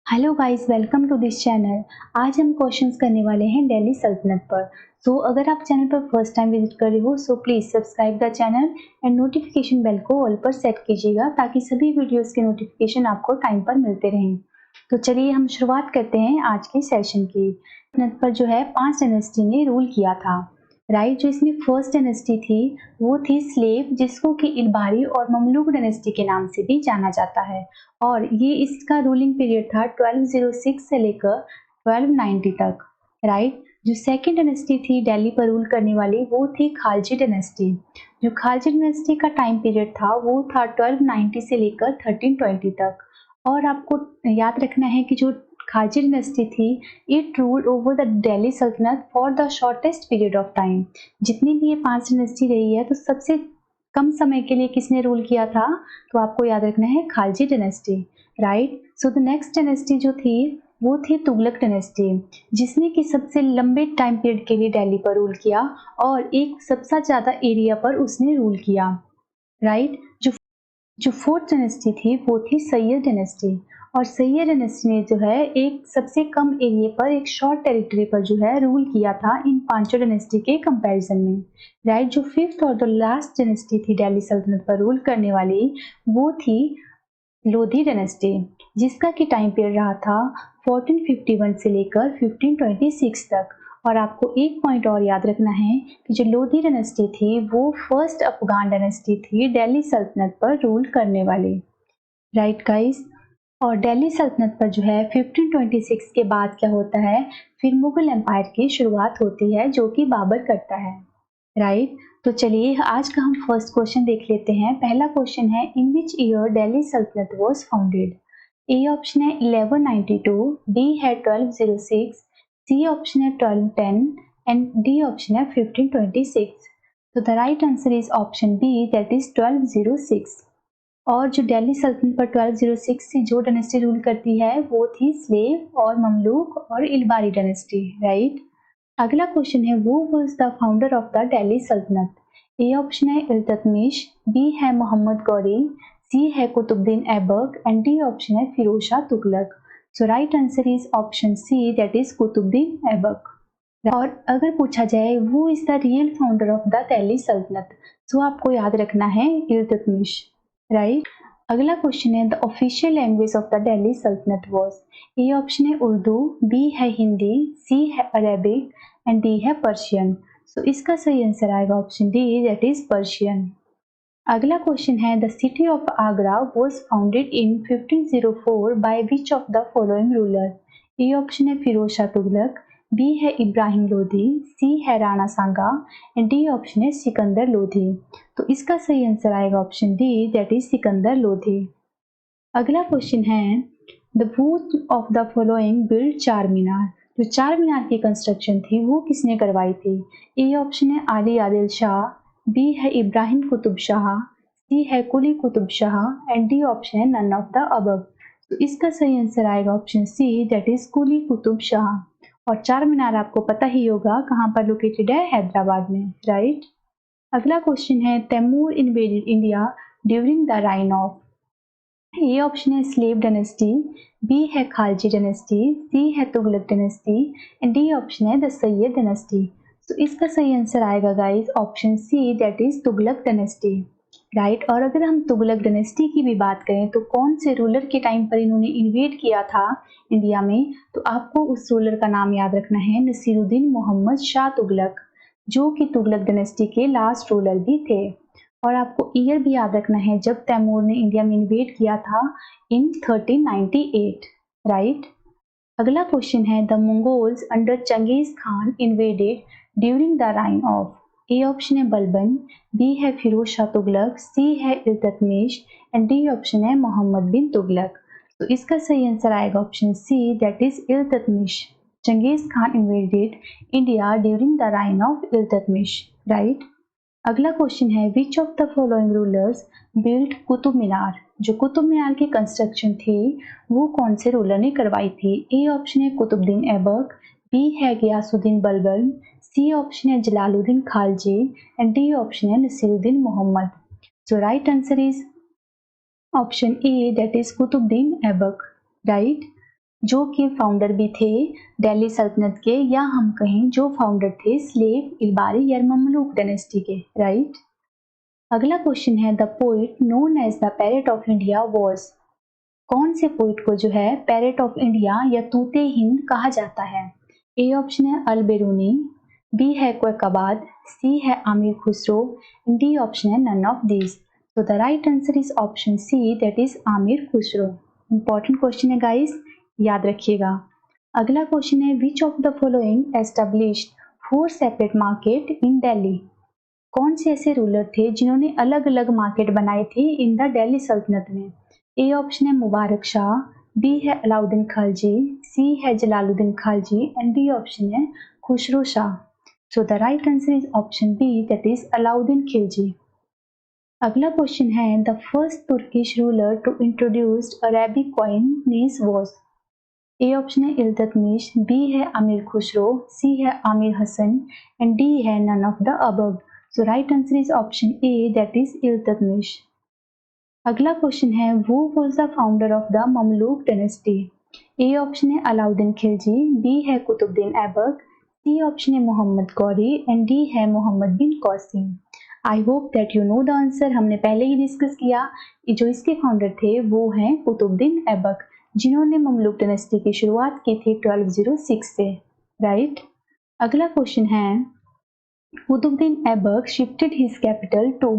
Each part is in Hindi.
Hello guys, welcome to this channel. आज हम क्वेश्चंस करने वाले हैं दिल्ली सल्तनत पर। अगर आप चैनल पर फर्स्ट टाइम विजिट कर रहे हो please subscribe the channel and notification bell को ऑल पर सेट कीजिएगा ताकि सभी वीडियोस के नोटिफिकेशन आपको टाइम पर मिलते रहें। तो चलिए हम शुरुआत करते हैं आज के सेशन की। सल्तनत पर जो है 5 डायनेस्टी ने रूल किया था, राइट। जो इसमें फर्स्ट डायनेस्टी थी वो थी स्लेव, जिसको कि इल्बारी और ममलूक डायनेस्टी के नाम से भी जाना जाता है। और ये इसका रूलिंग पीरियड था 1206 से लेकर 1290 तक, राइट। जो सेकेंड डायनेस्टी थी दिल्ली पर रूल करने वाली वो थी खालजी डायनेस्टी। जो खालजी डायनेस्टी का टाइम पीरियड था वो था 1290 से लेकर 1320 तक। और आपको याद रखना है कि जो खालजी डायनेस्टी थी it ruled over the Delhi Saltanat for the shortest period of time. जितनी भी ये 5 डायनेस्टी रही है तो सबसे कम समय के लिए किसने रूल किया था, तो आपको याद रखना है Khalji dynasty, right. The next dynasty जो थी वो थी तुगलक डायनेस्टी, जिसने कि सबसे लंबे टाइम पीरियड के लिए दिल्ली पर रूल किया और एक सबसे ज्यादा एरिया पर उसने रूल किया, राइट। जो फोर्थ डायनेस्टी थी वो थी सैयद डायनेस्टी। और सैयद डायनेस्टी ने जो है एक सबसे कम एरिया पर एक शॉर्ट टेरिटरी पर जो है रूल किया था इन पांचों डायनेस्टी के कंपैरिजन में, राइट। जो फिफ्थ और द लास्ट डायनेस्टी थी दिल्ली सल्तनत पर रूल करने वाली वो थी लोधी डायनेस्टी, जिसका की टाइम पीरियड रहा था 1451 से लेकर 1526 तक। और आपको एक पॉइंट और याद रखना है कि जो लोधी डायनेस्टी थी वो फर्स्ट अफगान डायनेस्टी थी दिल्ली सल्तनत पर रूल करने वाली, राइट गाइस। और दिल्ली सल्तनत पर जो है 1526 के बाद क्या होता है, फिर मुगल एम्पायर की शुरुआत होती है जो कि बाबर करता है, राइट। तो चलिए आज का हम फर्स्ट क्वेश्चन देख लेते हैं। पहला क्वेश्चन है, इन which year Delhi Saltanat was founded. A option है 1192, बी है 1206, सी ऑप्शन है 1210 एंड डी ऑप्शन है 1526। तो the right answer is option B, that is 1206। और जो दिल्ली सल्तनत पर 1206 से जो डायनेस्टी रूल करती है वो थी स्लेव और ममलूक और इल्बारी डायनेस्टी, राइट। अगला क्वेश्चन है, who was the founder of the Delhi Saltanat. A option है इल्तुतमिश, बी है मोहम्मद गौरी, सी है Qutubuddin Aibak and D option है Firoz Shah Tughlaq. So right answer is option C, that is Qutubuddin Aibak. और अगर पूछा जाए who is the real founder of the Delhi Saltanat, तो आपको याद रखना है इल्तुतमिश, राइट। अगला क्वेश्चन है, the official language of the Delhi Saltanat was. A option है उर्दू, बी है हिंदी, सी है अरेबिक एंड डी है पर्शियन। इसका सही आंसर आएगा option D, that is Persian. अगला क्वेश्चन है, the city of Agra was founded in 1504 bye which of the following ruler. A option है फिरोज शाह तुगलक, बी है इब्राहिम लोधी, सी है राणा सांगा एंड डी ऑप्शन है सिकंदर लोधी। तो इसका सही आंसर आएगा option D, that is Sikandar Lodhi. अगला क्वेश्चन है, the who of the following build चार मीनार। जो चार मीनार की कंस्ट्रक्शन थी वो किसने करवाई थी। ए ऑप्शन है आली आदिल शाह, बी है इब्राहिम कुतुब शाह, सी है Quli Qutub Shah and D option है नन ऑफ द अबव। तो इसका सही आंसर आएगा option C, that is Quli Qutub Shah. और चार मीनार आपको पता ही होगा कहाँ पर लोकेटेड है, हैदराबाद में, राइट। अगला क्वेश्चन है, Timur invaded India during the reign of. A option है स्लेव डायनेस्टी, बी है खालजी डायनेस्टी, सी है Tughlaq dynasty and D option है द सैयद डायनेस्टी। तो इसका सही आंसर आएगा guys option C, that is Tughlaq dynasty, right. और अगर हम तुगलक डायनेस्टी की भी बात करें तो कौन से रूलर के टाइम पर इन्होंने इन्वेड किया था इंडिया में, तो आपको उस रूलर का नाम याद रखना है नसीरुद्दीन मोहम्मद शाह तुगलक, जो कि तुगलक डायनेस्टी के लास्ट रूलर भी थे। और आपको ईयर भी याद रखना है जब तैमूर ने इंडिया में इन्वेड किया था, इन 1398, राइट। अगला क्वेश्चन है, the Mongols under Genghis Khan invaded during the reign of. A option है बलबन, बी है फिरोज शाह तुगलक, सी है इल्तुतमिश एंड डी ऑप्शन है मोहम्मद बिन तुगलक। तो इसका सही आंसर आएगा option C, that is Iltutmish. Changez Khan invaded India during the reign of Iltutmish, right. अगला क्वेश्चन है, which of the following rulers build Qutub Minar. जो कुतुब मीनार की कंस्ट्रक्शन थी वो कौन से रूलर ने करवाई थी। ए ऑप्शन है कुतुबुद्दीन ऐबक, बी है गियासुद्दीन बलबन, सी ऑप्शन है Jalaluddin Khalji and D option है Nasiruddin Mohammad. So right answer is option A, that is Qutubuddin Aibak, right. जो कि फाउंडर भी थे दिल्ली सल्तनत के, या हम कहें जो फाउंडर थे स्लेव इल्बारी या ममलूक डायनेस्टी के, राइट। अगला क्वेश्चन है the poet known as the parrot of India was. कौन से पोइट को जो है पैरेट ऑफ इंडिया या तूते हिंद कहा जाता है? ए ऑप्शन है अल बेरूनी, बी है क्वैकबाद, सी है आमिर खुसरो, डी ऑप्शन है नन ऑफ दीज। तो the right answer is option C, that is Amir Khusro. Important question है गाइस, याद रखिएगा। अगला क्वेश्चन है which of the following established 4 separate market in Delhi. कौन से ऐसे रूलर थे जिन्होंने अलग अलग मार्केट बनाए थे इन द दिल्ली सल्तनत में? ए ऑप्शन है मुबारक शाह, बी है अलाउद्दीन खिलजी, सी है Jalaluddin Khilji and D option है Khusro Shah. So the right answer is option B, that is Alauddin Khilji. अगला क्वेश्चन है the first Turkish ruler to introduced Arabic coinage was. A option है इल्तुतमिश, बी है आमिर खुसरो, सी है आमिर हसन एंड डी है none of the above. So right answer is option A, that is Iltutmish. अगला क्वेश्चन है who was the founder of the Mamluk dynasty. A option है अलाउद्दीन खिलजी, बी है कुतुबुद्दीन ऐबक, सी ऑप्शन है मोहम्मद गौरी एंड डी है Mohammad bin Qasim. I hope that you know the answer. हमने पहले ही डिस्कस किया, जो इसके फाउंडर थे वो हैं कुतुबुद्दीन ऐबक, जिन्होंने ममलूक डायनेस्टी की शुरुआत की थी 1206 से, राइट। अगला क्वेश्चन है Qutubuddin Aibak shifted his capital to.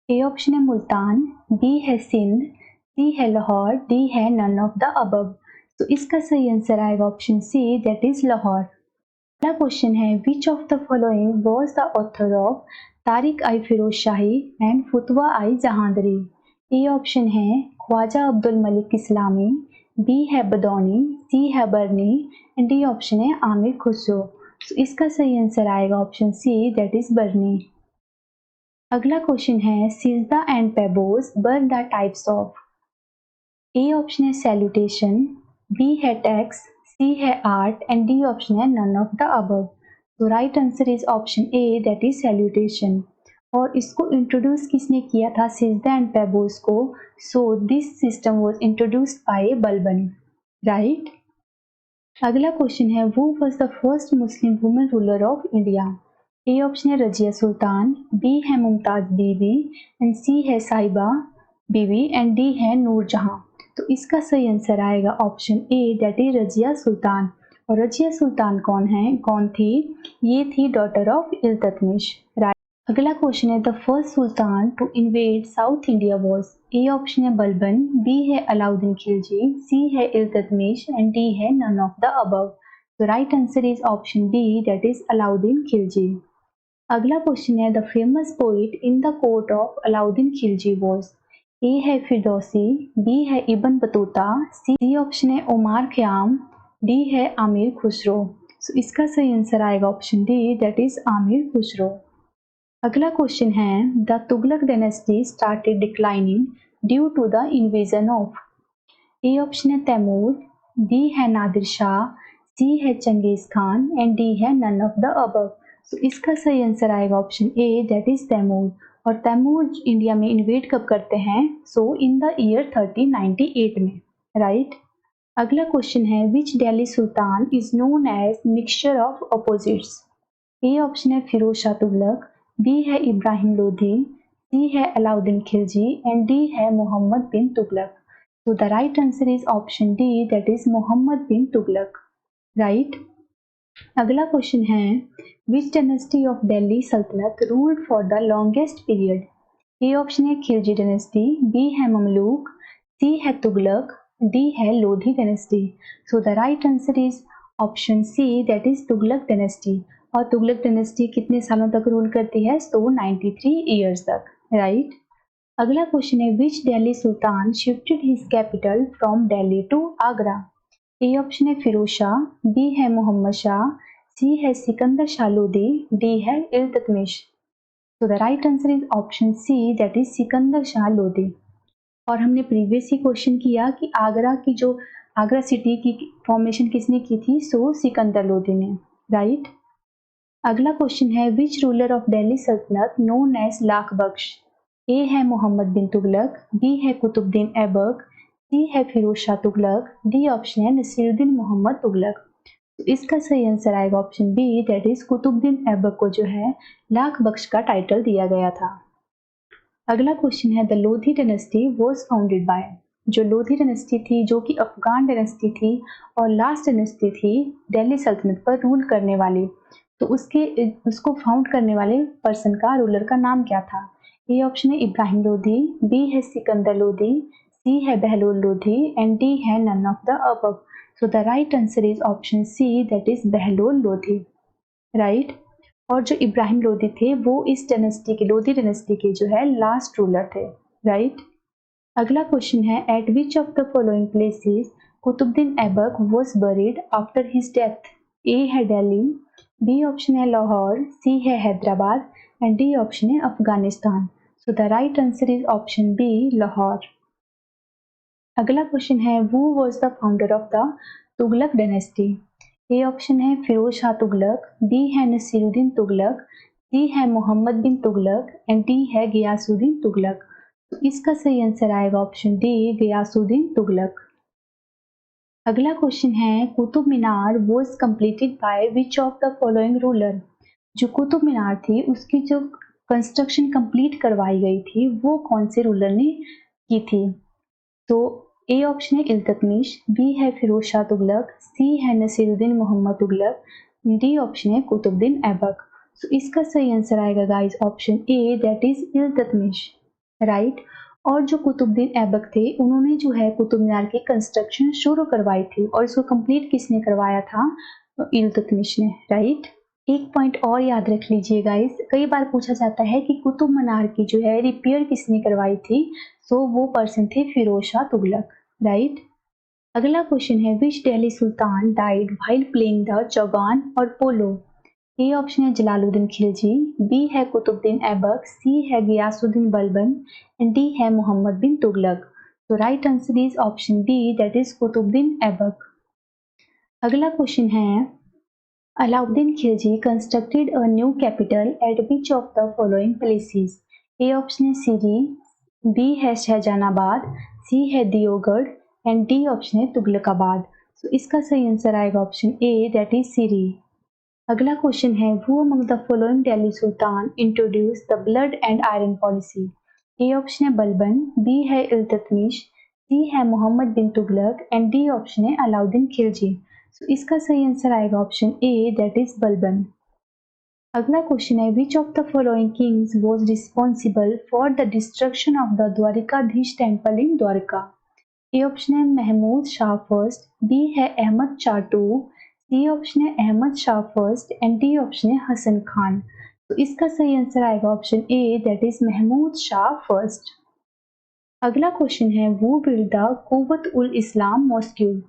A option है मुल्तान, बी है सिंध, सी है लाहौर, डी है नन ऑफ द अबव। तो इसका सही आंसर आएगा option C, that is Lahore. अगला क्वेश्चन है which of the following was the author of Tarikh i Firoz Shahi and Fatawa i Jahandari. A option है ख्वाजा अब्दुल मलिक इस्लामी, बी है बदौनी, सी है बरनी एंड डी ऑप्शन है आमिर खुसरो। तो इसका सही आंसर आएगा ऑप्शन सी, दैट इज बरनी। अगला क्वेश्चन है sijda and paibos were the types of. A option है सैल्यूटेशन, बी है टैक्स, सी है आर्ट एंड डी ऑप्शन है नन ऑफ द अबव। तो right answer is option A, that is salutation. और इसको इंट्रोड्यूस किसने किया था सिजदा एंड पेबोज को? So this system was introduced by Balban, right. अगला क्वेश्चन है who was the first Muslim women ruler of India. A option है रजिया सुल्तान, बी है मुमताज बीबी एंड सी है साहिबा बीबी एंड डी है नूरजहां। तो इसका सही आंसर आएगा option A, that is Razia Sultan. और रजिया सुल्तान कौन थी? ये थी डॉटर ऑफ इल्तुतमिश, राइट। अगला क्वेश्चन है the first sultan to invade South India was. A option है बलबन, बी है अलाउद्दीन खिलजी, सी है इल्तुतमिश एंड डी है नन ऑफ द अबव। तो right answer is option B, that is Alauddin Khilji. अगला क्वेश्चन है the famous poet in the court of Alauddin Khilji was. ए है फिरदौसी, बी है इब्न बतूता, सी ऑप्शन है उमार खयाम, डी है आमिर खुसरो। सो इसका सही आंसर आएगा option D, that is Amir Khusro. अगला क्वेश्चन है the Tughlaq dynasty started declining due to the invasion of. A option है तैमूर, बी है नादिर शाह, सी है चंगेज खान एंड डी है नन ऑफ द अबव। तो इसका सही आंसर आएगा option A, that is Timur. और तैमूर इंडिया में इन्वेड कब करते हैं? सो इन द ईयर 1398 में, राइट। अगला क्वेश्चन है which Delhi sultan is known as mixture of opposites. A option है फिरोज शाह तुगलक, बी है इब्राहिम लोधी, सी है अलाउद्दीन खिलजी एंड डी है Mohammad bin Tughlaq. So the right answer is option D, that is Mohammad bin Tughlaq, right. अगला क्वेश्चन है which dynasty of Delhi Saltanat ruled for the longest period. A option है खिलजी डायनेस्टी, बी है ममलूक, सी है तुगलक, डी है Lodhi dynasty. So the right answer is option C, that is Tughlaq dynasty. और तुगलक डायनेस्टी कितने सालों तक रूल करती है? सो 93 ईयर्स तक, राइट। अगला क्वेश्चन है which Delhi sultan shifted his capital from Delhi to Agra. A option है फिरोज शाह, बी है मोहम्मद शाह, सी है सिकंदर शाह लोदी, डी है इल्तुतमिश। तो the right answer is option C, that is Sikandar Shah Lodi. और हमने प्रीवियस ही क्वेश्चन किया कि आगरा सिटी की फॉर्मेशन किसने की थी? सो सिकंदर लोदी ने, राइट। अगला क्वेश्चन है विच रूलर ऑफ दिल्ली सल्तनत नोन एज लाख बख्श। ए है मोहम्मद बिन तुगलक, बी है कुतुबुद्दीन ऐबक, सी है फिरोज शाह तुगलक, डी ऑप्शन है नसीरुद्दीन मोहम्मद तुगलक। तो इसका सही आंसर आएगा option B, that is Qutubuddin Aibak को जो है लाख बख्श का टाइटल दिया गया था। अगला क्वेश्चन है the Lodhi dynasty was founded by. जो लोधी डायनेस्टी थी जो कि अफगान डायनेस्टी थी और लास्ट डायनेस्टी थी दिल्ली सल्तनत पर रूल करने वाली, तो उसको फाउंड करने वाले पर्सन का रूलर का नाम क्या था? ए ऑप्शन है इब्राहिम लोधी, बी है सिकंदर लोधी, सी है बहलोल लोधी एंड डी है none of the above. So the right answer is option C, that is Bahlol Lodhi, right. और जो इब्राहिम लोधी थे वो इस डायनेस्टी के, लोधी डायनेस्टी के जो है लास्ट रूलर थे, राइट। अगला क्वेश्चन है at which of the following places Qutubuddin Aibak was buried after his death? A है दिल्ली, बी ऑप्शन है लाहौर, सी है हैदराबाद एंड डी ऑप्शन है Afghanistan. So the right answer is option B, Lahore. अगला क्वेश्चन है who was the founder of the Tughlaq dynasty? A option है फिरोज शाह तुगलक, बी है नसीरुद्दीन तुगलक, सी है मोहम्मद बिन तुगलक एंड डी है गियासुद्दीन तुगलक। तो इसका सही आंसर आएगा ऑप्शन डी, गियासुद्दीन तुगलक। अगला क्वेश्चन है Qutub Minar was completed by which of the following ruler? जो कुतुब मीनार थी उसकी जो कंस्ट्रक्शन कंप्लीट करवाई गई थी वो कौन से रूलर ने की थी? तो ए ऑप्शन है इल्तुतमिश, बी है फिरोज शाह तुगलक, सी है नसीरुद्दीन मोहम्मद तुगलक, डी ऑप्शन है कुतुबुद्दीन ऐबक। सो इसका सही आंसर आएगा guys option A, that is Iltutmish, right. और जो कुतुबुद्दीन ऐबक थे उन्होंने जो है कुतुब मीनार की कंस्ट्रक्शन शुरू करवाई थी और इसको कंप्लीट किसने करवाया था? तो इल्तुतमिश ने, राइट। एक पॉइंट और याद रख लीजिए गाइस, कई बार पूछा जाता है कि कुतुब मीनार की जो है रिपेयर किसने करवाई थी? सो वो पर्सन थे फिरोज शाह तुगलक, राइट। अगला क्वेश्चन है which Delhi sultan died while playing the chaugan और पोलो? ए ऑप्शन है जलालुद्दीन खिलजी, बी है कुतुबुद्दीन ऐबक, सी है गियासुद्दीन बलबन एंड डी है मोहम्मद बिन तुगलक। तो right answer is option B, that is Qutubuddin Aibak. अगला क्वेश्चन है Alauddin Khilji constructed a new capital at which of the following places? A option है सीरी, बी है शहजानाबाद, सी है दियोगढ़ एंड डी ऑप्शन है तुगलकाबाद। तो इसका सही आंसर आएगा ऑप्शन ए, दैट इज सीरी। अगला क्वेश्चन है who among the following Delhi Sultan introduce the blood and iron policy? A option है बलबन, बी है इल्तुतमिश, सी है Mohammad bin Tughlaq and D option है अलाउद्दीन खिलजी। तो इसका सही आंसर आएगा option A, that is Balban. अगला क्वेश्चन है which of the following Kings was responsible for the destruction of the Dwarkadhish temple in Dwarka? A option है महमूद शाह फर्स्ट, बी है Ahmad Shah two, C option है Ahmad Shah first and D option है हसन खान। तो इसका सही आंसर आएगा option A, that is Mahmud Shah first. अगला क्वेश्चन है who build the Quwwat ul Islam mosque?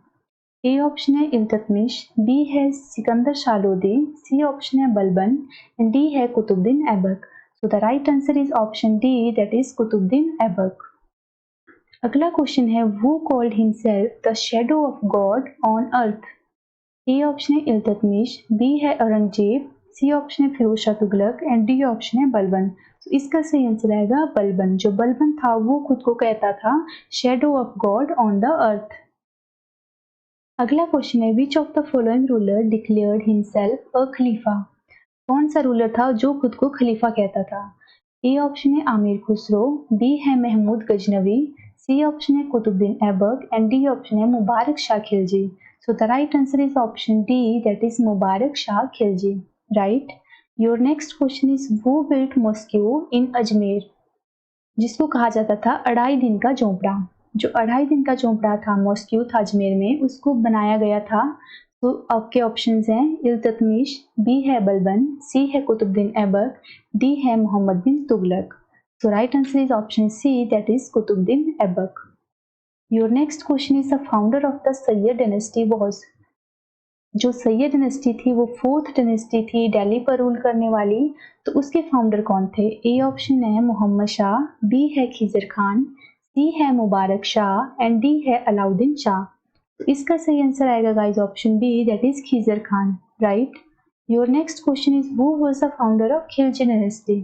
A option है इल्तुतमिश, बी है सिकंदर शाह लोधी, सी ऑप्शन है बलबन एंड डी है Qutubuddin Aibak. So the right answer is option D, that is Qutubuddin Aibak. अगला क्वेश्चन है who called himself the shadow of God on earth? A option है इल्तुतमिश, बी है औरंगजेब, सी ऑप्शन है Firoz Shah Tughlaq and D option है बलबन। तो इसका सही आंसर आएगा बलबन। जो बलबन था वो खुद को कहता था shadow of God on the earth. अगला क्वेश्चन है which of the following ruler declared himself a khalifa? कौन सा रूलर था जो खुद को खलीफा कहता था? ए ऑप्शन है आमिर खुसरो, बी है महमूद गजनवी, सी ऑप्शन है Qutubuddin Aibak and D option है Mubarak Shah Khilji. So the right answer is option D, that is Mubarak Shah Khilji, right. Your next question is who built mosque in Ajmer? जिसको कहा जाता था अढ़ाई दिन का झोंपड़ा। जो अढ़ाई दिन का झोंपड़ा था मॉस्क्यू था अजमेर में, उसको बनाया गया था। तो आपके ऑप्शंस हैं इल्तुतमिश, बी है बलबन, सी है कुतुबुद्दीन ऐबक, डी है Mohammad bin Tughlaq. So right answer is option C, that is Qutubuddin Aibak. Your next question is the founder of the Sayyid dynasty was? जो सैयद डायनेस्टी थी वो फोर्थ डायनेस्टी थी दिल्ली पर रूल करने वाली, तो उसके फाउंडर कौन थे? ए ऑप्शन है मोहम्मद शाह, बी है खिजर खान, सी है मुबारक शाह एंड डी है अलाउद्दीन शाह। तो इसका सही आंसर आएगा guys option B, that is Khizr Khan, right. Your next question is who was the founder of Khilji dynasty?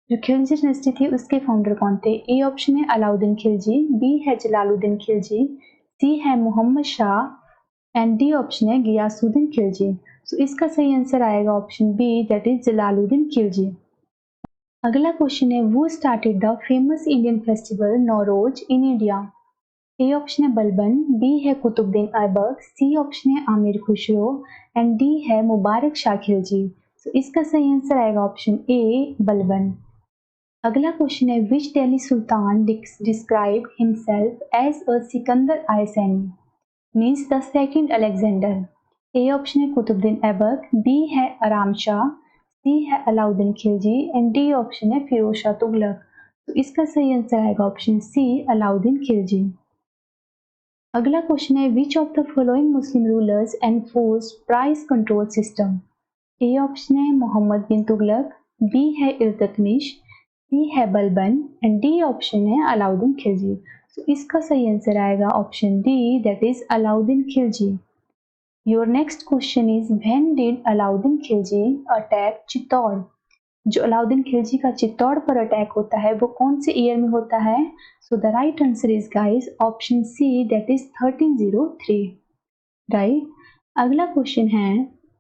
जो खिलजी डायनेस्टी थी उसके फाउंडर कौन थे? ए ऑप्शन है अलाउद्दीन खिलजी, बी है जलालुद्दीन खिलजी, सी है Mohammad Shah and D option है गियासुद्दीन खिलजी। सो इसका सही आंसर आएगा option B, that is Jalaluddin Khilji. अगला क्वेश्चन है, who started the famous Indian festival Nowruz in India? A option है बलबन, बी है कुतुबुद्दीन ऐबक, सी ऑप्शन है आमिर खुसरो एंड डी है मुबारक शाह खिलजी। सो इसका सही आंसर आएगा ऑप्शन ए, बलबन। अगला क्वेश्चन है, which Delhi sultan describe himself as a Sikandar Sani means the second Alexander? A option है कुतुबुद्दीन ऐबक, बी है आराम शाह, सी है Alauddin Khilji and D option है फिरोज शाह तुगलक। तो इसका सही आंसर आएगा ऑप्शन सी, अलाउद्दीन खिलजी। अगला क्वेश्चन है, which of the following Muslim rulers enforced price control system? A option है मोहम्मद बिन तुगलक, बी है इल्तुतमिश, सी है बलबन एंड डी ऑप्शन है अलाउद्दीन खिलजी। तो इसका सही आंसर आएगा option D, that is Alauddin Khilji. Your next question is, when did Alauddin Khilji attack Chittor? जो अलाउद्दीन खिलजी का चित्तौड़ पर अटैक होता है वो कौन से ईयर में होता है? So the right answer is guys option C, that is 1303, right. अगला क्वेश्चन है,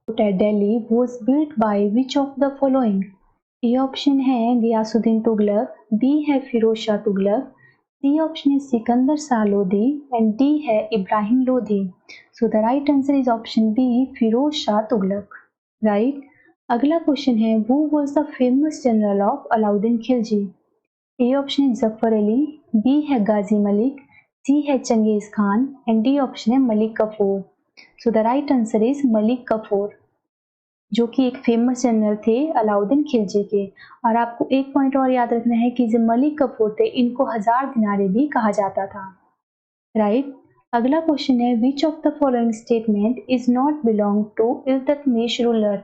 Delhi was built by which of the following? A option है गियासुद्दीन तुगलक, बी है फिरोज शाह तुगलक, सी ऑप्शन है सिकंदर शाह लोधी एंड डी है Ibrahim Lodhi. So the right answer is option B, Firoz Shah Tughlaq, right. अगला क्वेश्चन है, who was the famous general of Alauddin Khilji? A option है जफर अली, बी है गाजी मलिक, सी है Genghis Khan and D option है Malik Kafur. So the right answer is Malik Kafur, जो कि एक फेमस जनरल थे अलाउद्दीन खिलजी के। और आपको एक पॉइंट और याद रखना है कि जो मलिक कफूर थे इनको 1000 दिनारे भी कहा जाता था, राइट। अगला क्वेश्चन है, which of the following statement is not belong to Iltutmish ruler?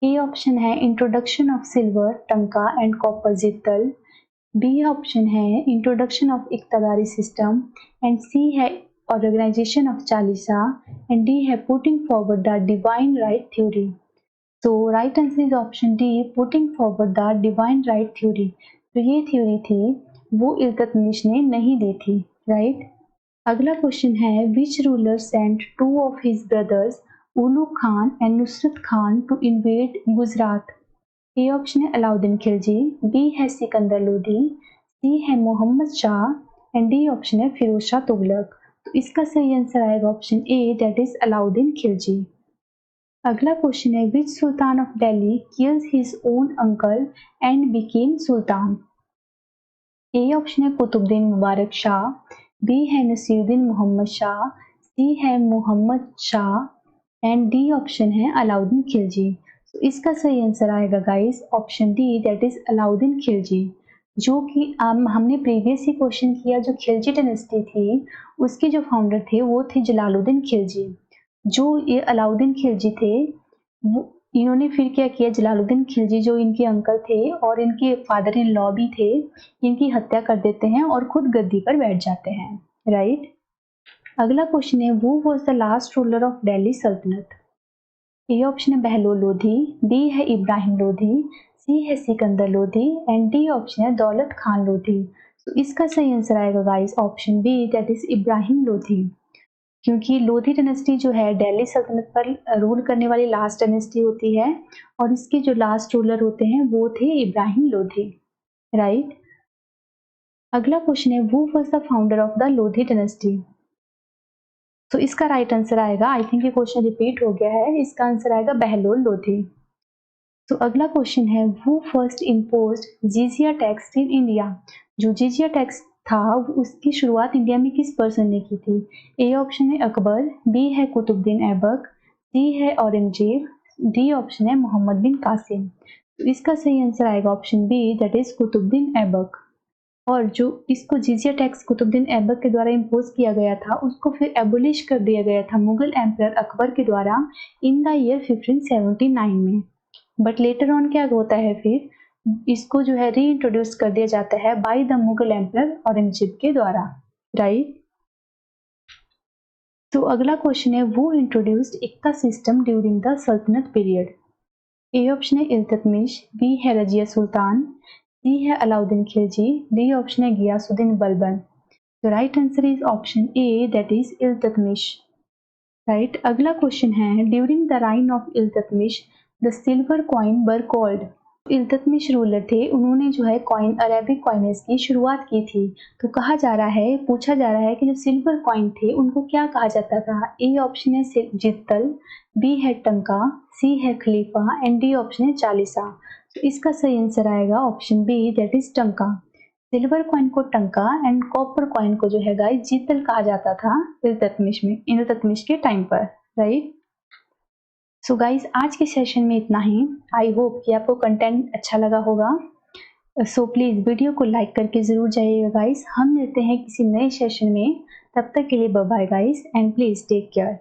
A option है introduction of silver tanka and copper jittal, B option है introduction of iqtadari system and C है organisation of Chalisa and D है putting forward the divine right theory. तो right answer is option D, putting forward the divine right theory. तो ये थ्योरी थी वो इल्तुतमिश ने नहीं दी थी, राइट। अगला क्वेश्चन है, which ruler sent 2 of his brothers Ulugh Khan and Nusrat Khan to invade Gujarat? A option है अलाउद्दीन खिलजी, बी है सिकंदर लोधी, सी है Mohammad Shah and D option है फिरोज शाह तुगलक। तो इसका सही आंसर आएगा option A, that is Alauddin Khilji. अगला क्वेश्चन है, which sultan of Delhi kills his own uncle and became sultan? A option है कुतुबुद्दीन मुबारक शाह, बी है नसीरुद्दीन मोहम्मद शाह, सी है Mohammad Shah and D option है अलाउद्दीन खिलजी। तो इसका सही आंसर आएगा guys option D, that is Alauddin Khilji, जो कि हमने प्रीवियस ही क्वेश्चन किया। जो खिलजी डायनेस्टी थी उसके जो फाउंडर थे वो थे जलालुद्दीन खिलजी। जो ये अलाउद्दीन खिलजी थे वो इन्होंने फिर क्या किया, जलालुद्दीन खिलजी जो इनके अंकल थे और इनके फादर इन लॉ भी थे, इनकी हत्या कर देते हैं और खुद गद्दी पर बैठ जाते हैं, राइट। अगला क्वेश्चन है, who was the last ruler of Delhi Saltanat? A option है बहलोल लोधी, बी है इब्राहिम लोधी, सी है Sikandar Lodhi and D option है दौलत खान लोधी। तो इसका सही आंसर आएगा guys option B, that is Ibrahim Lodhi, क्योंकि लोधी डायनेस्टी जो है दिल्ली सल्तनत पर रूल करने वाली लास्ट डायनेस्टी होती है और इसके जो लास्ट रूलर होते हैं वो थे इब्राहिम लोधी, राइट। अगला क्वेश्चन है, who was the founder of the Lodhi dynasty? तो इसका राइट आंसर आएगा, आई थिंक ये क्वेश्चन रिपीट हो गया है, इसका आंसर आएगा बहलोल लोधी। तो अगला क्वेश्चन है, who first imposed jizya tax in India? जो जिजिया टैक्स था उसकी शुरुआत इंडिया में किस पर्सन ने की थी? ए ऑप्शन है अकबर, बी है कुतुबुद्दीन ऐबक, सी है औरंगजेब, डी ऑप्शन है मोहम्मद बिन कासिम। तो इसका सही आंसर आएगा option B, that is Qutubuddin Aibak. और जो इसको जिजिया टैक्स कुतुबुद्दीन ऐबक के द्वारा इम्पोज किया गया था उसको फिर एबोलिश कर दिया गया था मुगल एम्पायर अकबर के द्वारा इन द ईयर 1579 में। बट लेटर ऑन क्या होता है, फिर इसको जो है री इंट्रोड्यूस कर दिया जाता है by the Mughal empire Aurangzeb के द्वारा, राइट। तो अगला क्वेश्चन है, who introduced iqta system during the sultanate period? A option है इल्तुतमिश, बी है रजिया सुल्तान, सी है अलाउद्दीन खिलजी, डी ऑप्शन है Ghiyasuddin Balban. The right answer is option A, that is Iltutmish. Right, अगला क्वेश्चन है, during the reign of Iltutmish the silver coin were called. Iltutmish ruler थे, उन्होंने जो है कॉइन अरेबिक कॉइनेज की शुरुआत की थी। तो कहा जा रहा है, पूछा जा रहा है कि जो सिल्वर कॉइन थे उनको क्या कहा जाता था। ए ऑप्शन है जित्तल, बी है टंका, सी है खलीफा एंड डी ऑप्शन है चालीसा। तो इसका सही आंसर आएगा ऑप्शन बी, दैट इज टंका। सिल्वर कॉइन को टंका एंड कॉपर कॉइन को जो है गाइस जीतल कहा जाता था इल्तुतमिश के टाइम पर। राइट, सो गाइस आज के सेशन में इतना ही। आई होप कि आपको कंटेंट अच्छा लगा होगा। सो प्लीज़ वीडियो को लाइक करके ज़रूर जाइएगा गाइस। हम मिलते हैं किसी नए सेशन में, तब तक के लिए bye bye guys and please take care.